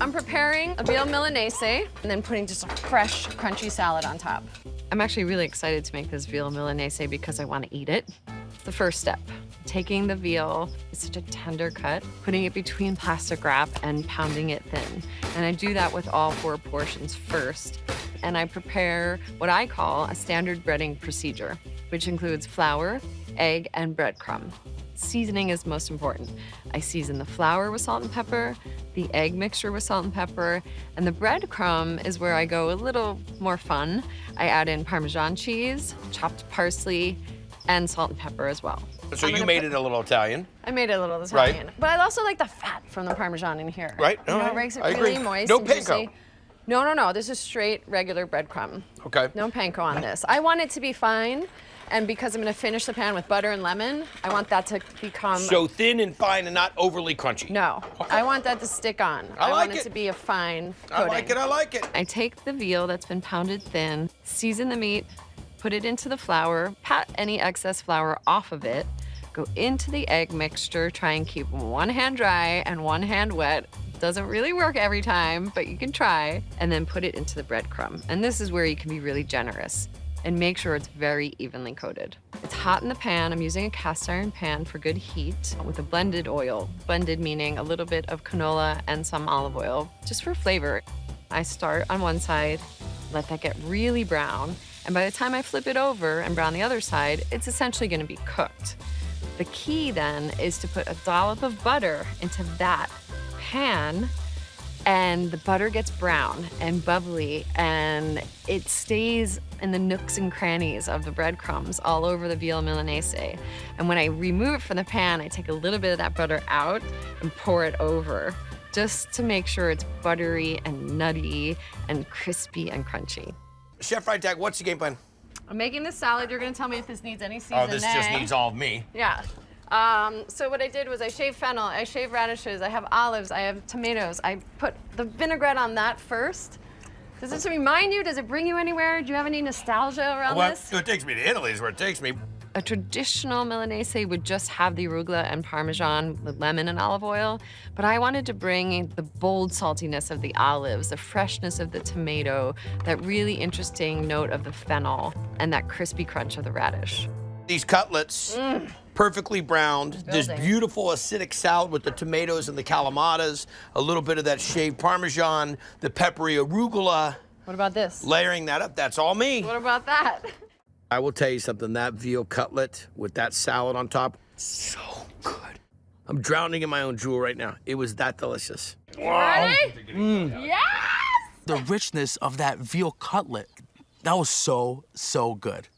I'm preparing a veal Milanese and then putting just a fresh, crunchy salad on top. I'm actually really excited to make this veal Milanese because I want to eat it. It's the first step. Taking the veal, it's such a tender cut, putting it between plastic wrap and pounding it thin. And I do that with all 4 portions first. And I prepare what I call a standard breading procedure, which includes flour, egg, and breadcrumb. Seasoning is most important. I season the flour with salt and pepper, the egg mixture with salt and pepper, and the breadcrumb is where I go a little more fun. I add in Parmesan cheese, chopped parsley, and salt and pepper as well. So you made it a little Italian. I made it a little Italian. Right. But I also like the fat from the Parmesan in here. Right. You know, it makes it I really agree. moist No and panko. juicy. No. This is straight, regular breadcrumb. Okay. No panko on this. I want it to be fine, and because I'm gonna finish the pan with butter and lemon, I want that to become... So thin and fine and not overly crunchy. No, Okay. I want that to stick on. I like want it it. to be a fine I coating. like it, I like it. I take the veal that's been pounded thin, season the meat, put it into the flour, pat any excess flour off of it, go into the egg mixture, try and keep one hand dry and one hand wet. Doesn't really work every time, but you can try, and then put it into the breadcrumb. And this is where you can be really generous and make sure it's very evenly coated. It's hot in the pan. I'm using a cast iron pan for good heat with a blended oil. Blended meaning a little bit of canola and some olive oil, just for flavor. I start on one side, let that get really brown, and by the time I flip it over and brown the other side, it's essentially gonna be cooked. The key then is to put a dollop of butter into that pan, and the butter gets brown and bubbly, and it stays in the nooks and crannies of the breadcrumbs all over the veal Milanese. And when I remove it from the pan, I take a little bit of that butter out and pour it over, just to make sure it's buttery and nutty and crispy and crunchy. Chef Freitag, what's the game plan? I'm making this salad. You're gonna tell me if this needs any seasoning. Oh, this just needs all of me. Yeah. So what I did was I shaved fennel, I shaved radishes, I have olives, I have tomatoes. I put the vinaigrette on that first. Does this remind you? Does it bring you anywhere? Do you have any nostalgia around this? It takes me to Italy is where it takes me. A traditional Milanese would just have the arugula and Parmesan with lemon and olive oil, but I wanted to bring the bold saltiness of the olives, the freshness of the tomato, that really interesting note of the fennel, and that crispy crunch of the radish. These cutlets, perfectly browned, this Building. beautiful acidic salad with the tomatoes and the calamatas, a little bit of that shaved Parmesan, the peppery arugula. What about this? Layering that up, that's all me. What about that? I will tell you something, that veal cutlet with that salad on top, so good. I'm drowning in my own drool right now. It was that delicious. Ready? Yes! The richness of that veal cutlet, that was so good.